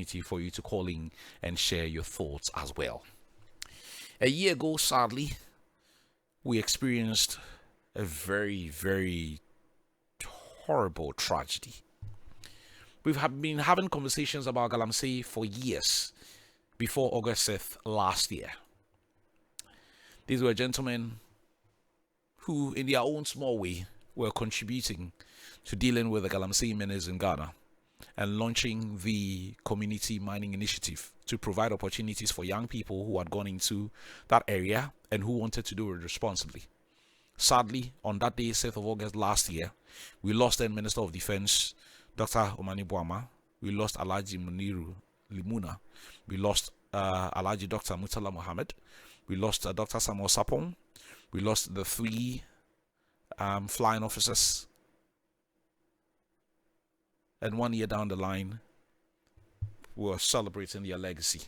opportunity for you to call in and share your thoughts as well. A year ago, sadly, we experienced a very, very horrible tragedy. We've been having conversations about galamsey for years before August 5th last year. These were gentlemen who, in their own small way, were contributing to dealing with the galamsey menace in Ghana and launching the community mining initiative to provide opportunities for young people who had gone into that area and who wanted to do it responsibly. Sadly, on that day, 6th of August last year, we lost then Minister of Defense, Dr. Kwame Dwomoh-Agyemang. We lost Alhaji Muniru Limuna. We lost Alhaji Dr. Murtala Mohammed. We lost Dr. Samuel Sapong. We lost the 3 flying officers. And 1 year down the line, we were celebrating their legacy.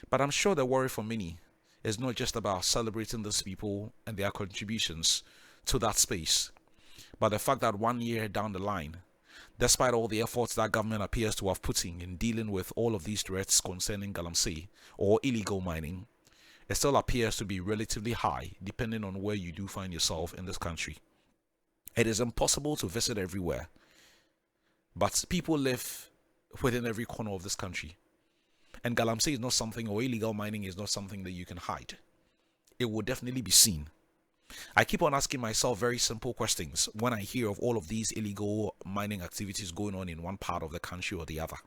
But I'm sure the worry for many is not just about celebrating these people and their contributions to that space, but the fact that 1 year down the line, despite all the efforts that government appears to have put in dealing with all of these threats concerning galamsey or illegal mining, it still appears to be relatively high depending on where you do find yourself in this country. It is impossible to visit everywhere, but people live within every corner of this country. And galamsey is not something, or illegal mining is not something that you can hide. It will definitely be seen. I keep on asking myself very simple questions when I hear of all of these illegal mining activities going on in one part of the country or the other.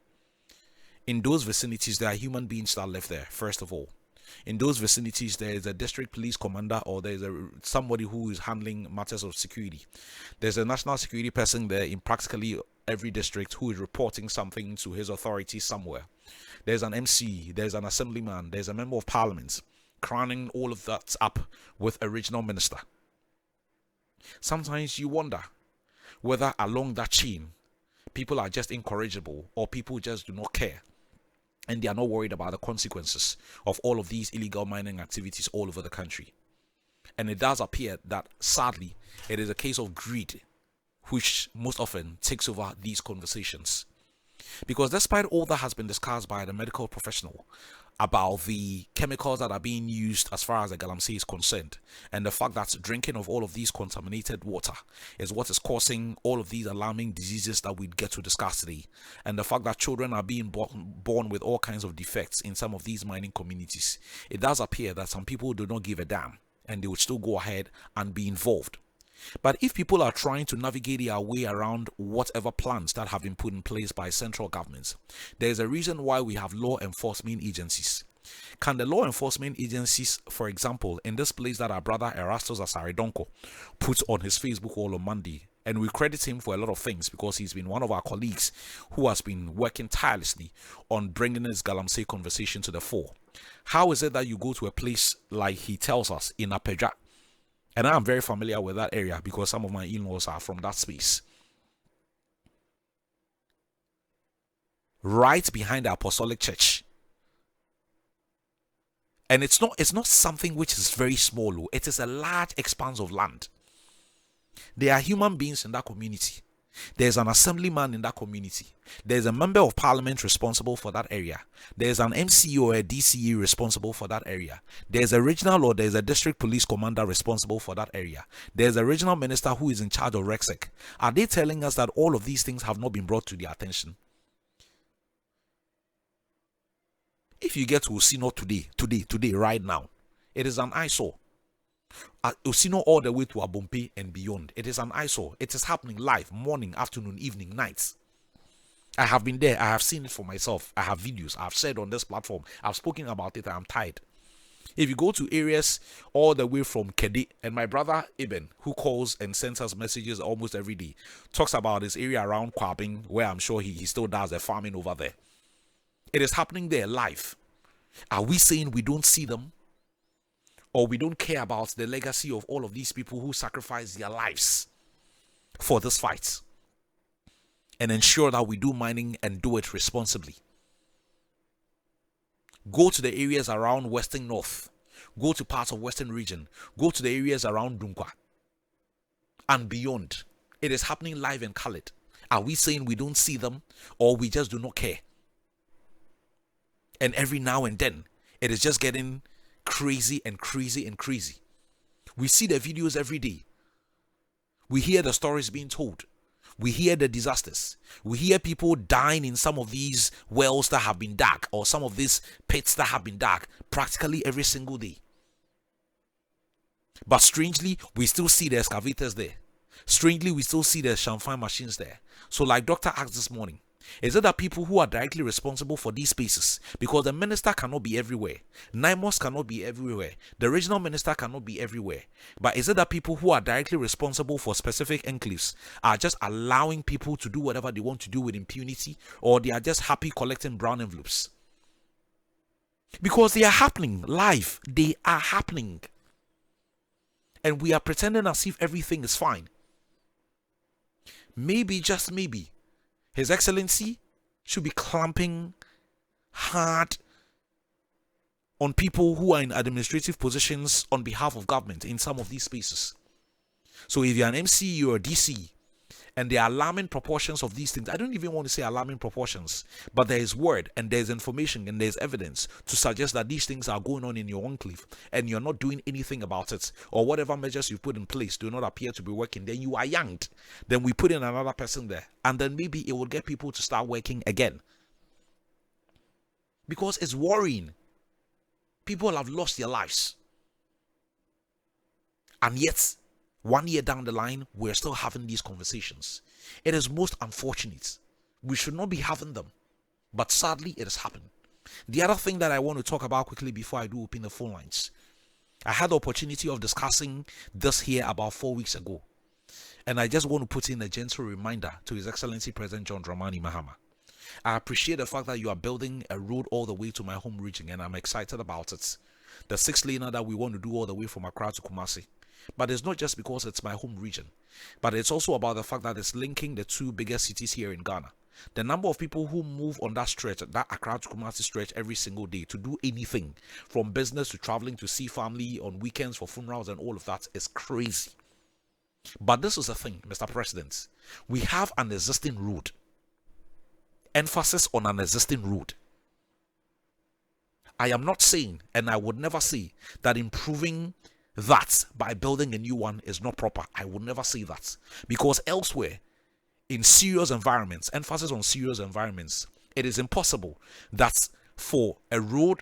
In those vicinities, there are human beings that live there, first of all. In those vicinities, there is a district police commander, or there is somebody who is handling matters of security. There's a national security person there in practically every district who is reporting something to his authority somewhere. There's an MC, there's an assemblyman, there's a member of parliament, crowning all of that up with a regional minister. Sometimes you wonder whether along that chain, people are just incorrigible or people just do not care. And they are not worried about the consequences of all of these illegal mining activities all over the country. And it does appear that, sadly, it is a case of greed which most often takes over these conversations. Because despite all that has been discussed by the medical professional about the chemicals that are being used as far as the galamsey is concerned, and the fact that drinking of all of these contaminated water is what is causing all of these alarming diseases that we get to discuss today, and the fact that children are being born with all kinds of defects in some of these mining communities, it does appear that some people do not give a damn and they would still go ahead and be involved. But if people are trying to navigate their way around whatever plans that have been put in place by central governments, there is a reason why we have law enforcement agencies. Can the law enforcement agencies, for example, in this place that our brother Erastus Asaridonko put on his Facebook wall on Monday, and we credit him for a lot of things because he's been one of our colleagues who has been working tirelessly on bringing this galamsey conversation to the fore. How is it that you go to a place like he tells us in Apeja? And I'm very familiar with that area because some of my in-laws are from that space. Right behind the Apostolic Church. And it's not something which is very small. It is a large expanse of land. There are human beings in that community. There's an assemblyman in that community. There's a member of parliament responsible for that area. There's an MC or a DCE responsible for that area. There's a regional or there's a district police commander responsible for that area. There's a regional minister who is in charge of RECSEC. Are they telling us that all of these things have not been brought to their attention? If you get to Osino today, right now, it is an eyesore. Osino all the way to Abompe and beyond. It is an eyesore. It is happening live, morning, afternoon, evening, nights. I have been there. I have seen it for myself. I have videos. I have said on this platform. I've spoken about it. I'm tired. If you go to areas all the way from Kedi, and my brother Eben, who calls and sends us messages almost every day, talks about this area around Kwabing, where I'm sure he still does the farming over there. It is happening there live. Are we saying we don't see them? Or we don't care about the legacy of all of these people who sacrifice their lives for this fight and ensure that we do mining and do it responsibly? Go to the areas around Western North. Go to parts of Western Region. Go to the areas around Dunkwa and beyond. It is happening live and colored. Are we saying we don't see them or we just do not care? And every now and then, it is just getting crazy and crazy and crazy. We see the videos every day. We hear the stories being told. We hear the disasters. We hear people dying in some of these wells that have been dug, or some of these pits that have been dug, practically every single day. But strangely, we still see the excavators there. Strangely, we still see the chamfine machines there. So like Dr. asked this morning, is it that people who are directly responsible for these spaces, because the minister cannot be everywhere, NIMOS cannot be everywhere, the regional minister cannot be everywhere, but is it that people who are directly responsible for specific enclaves are just allowing people to do whatever they want to do with impunity, or they are just happy collecting brown envelopes? Because they are happening live. They are happening. And we are pretending as if everything is fine. Maybe, just maybe, His Excellency should be clamping hard on people who are in administrative positions on behalf of government in some of these spaces. So if you're an MC or a DC, and the alarming proportions of these things, I don't even want to say alarming proportions, but there is word and there's information and there's evidence to suggest that these things are going on in your enclave and you're not doing anything about it, or whatever measures you've put in place do not appear to be working, then you are yanked. Then we put in another person there, and then maybe it will get people to start working again. Because it's worrying. People have lost their lives. And yet, 1 year down the line, we're still having these conversations. It is most unfortunate. We should not be having them. But sadly, it has happened. The other thing that I want to talk about quickly before I do open the phone lines. I had the opportunity of discussing this here about 4 weeks ago. And I just want to put in a gentle reminder to His Excellency President John Dramani Mahama. I appreciate the fact that you are building a road all the way to my home region, and I'm excited about it. The 6-laner that we want to do all the way from Accra to Kumasi. But it's not just because it's my home region, but it's also about the fact that it's linking the two biggest cities here in Ghana. The number of people who move on that stretch, that Accra to Kumasi stretch, every single day to do anything, from business to traveling to see family on weekends for funerals and all of that, is crazy. But this is the thing, Mr. President. We have an existing road. Emphasis on an existing road. I am not saying, and I would never say, that improving that by building a new one is not proper. I would never say that. Because elsewhere, in serious environments, emphasis on serious environments, it is impossible that for a road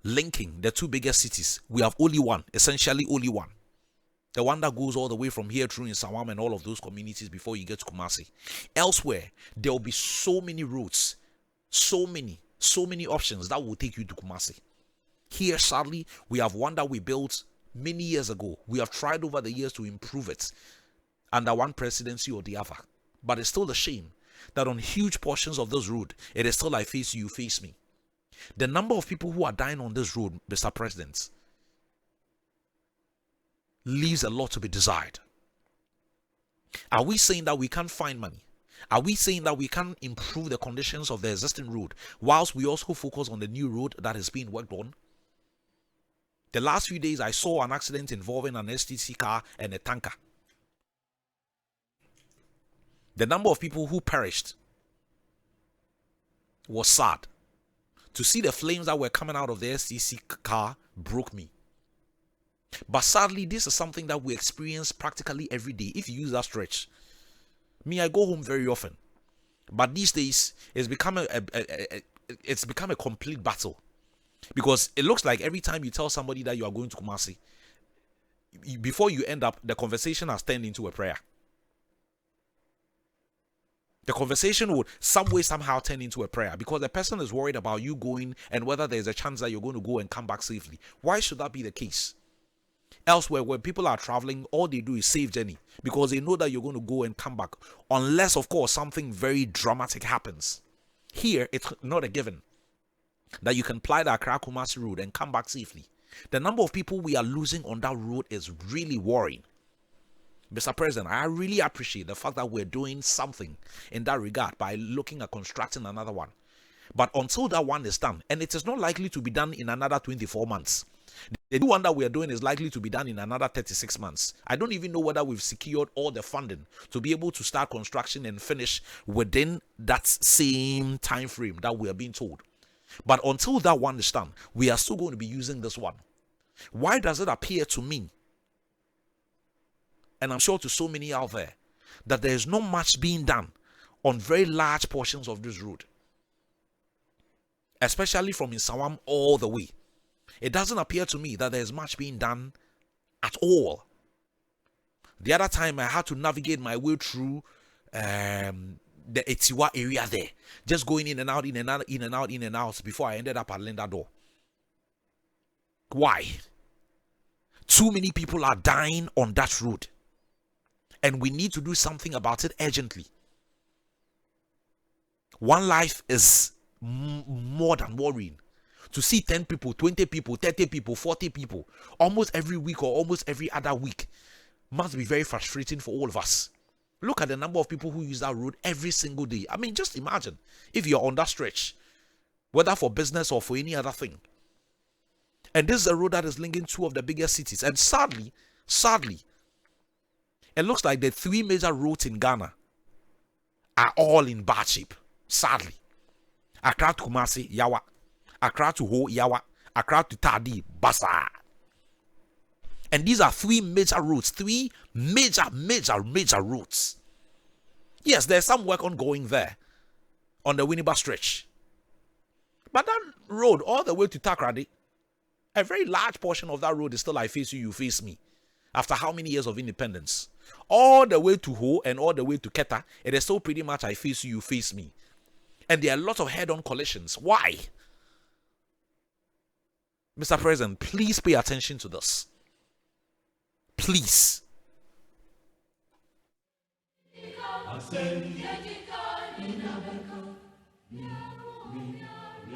linking the two biggest cities, we have only one, essentially only one. The one that goes all the way from here through in Sawam and all of those communities before you get to Kumasi. Elsewhere, there will be so many routes, so many options that will take you to Kumasi. Here, sadly, we have one that we built many years ago. We have tried over the years to improve it under one presidency or the other. But it's still a shame that on huge portions of this road, it is still I face you, you face me. The number of people who are dying on this road, Mr. President, leaves a lot to be desired. Are we saying that we can't find money? Are we saying that we can't improve the conditions of the existing road whilst we also focus on the new road that is being worked on? The last few days, I saw an accident involving an STC car and a tanker. The number of people who perished was sad. To see the flames that were coming out of the STC car broke me. But sadly, this is something that we experience practically every day if you use that stretch. Me, I go home very often. But these days, it's become a complete battle. Because it looks like every time you tell somebody that you are going to Kumasi, before you end up, the conversation has turned into a prayer. The conversation would some way, somehow turn into a prayer because the person is worried about you going and whether there's a chance that you're going to go and come back safely. Why should that be the case? Elsewhere, when people are traveling, all they do is save journey because they know that you're going to go and come back. Unless, of course, something very dramatic happens. Here, it's not a given that you can ply the Accra-Kumasi road and come back safely. The number of people we are losing on that road is really worrying. Mr. President, I really appreciate the fact that we're doing something in that regard by looking at constructing another one. But until that one is done, and it is not likely to be done in another 24 months. The new one that we are doing is likely to be done in another 36 months. I don't even know whether we've secured all the funding to be able to start construction and finish within that same time frame that we are being told. But until that one is done, we are still going to be using this one. Why does it appear to me, and I'm sure to so many out there, that there is not much being done on very large portions of this road, especially from Insawam all the way? It doesn't appear to me that there is much being done at all. The other time I had to navigate my way through the Etiwa area there, just going in and out, in and out, in and out, in and out, before I ended up at Linda Door. Why? Too many people are dying on that road, and we need to do something about it urgently. One life is more than worrying. To see 10 people, 20 people, 30 people, 40 people almost every week or almost every other week must be very frustrating for all of us. Look at the number of people who use that road every single day. I mean, just imagine if you're on that stretch, whether for business or for any other thing. And this is a road that is linking two of the biggest cities. And sadly, it looks like the three major roads in Ghana are all in bad shape. Sadly. Accra to Kumasi, Yawa. Accra to Ho, Yawa. Accra to Tadi, Basa. And these are three major roads. Three major roads. Yes, there's some work ongoing there on the Winneba stretch. But that road all the way to Takrady, a very large portion of that road is still I face you, you face me. After how many years of independence? All the way to Ho and all the way to Keta, it is still pretty much I face you, you face me. And there are a lot of head-on collisions. Why? Mr. President, please pay attention to this. Please.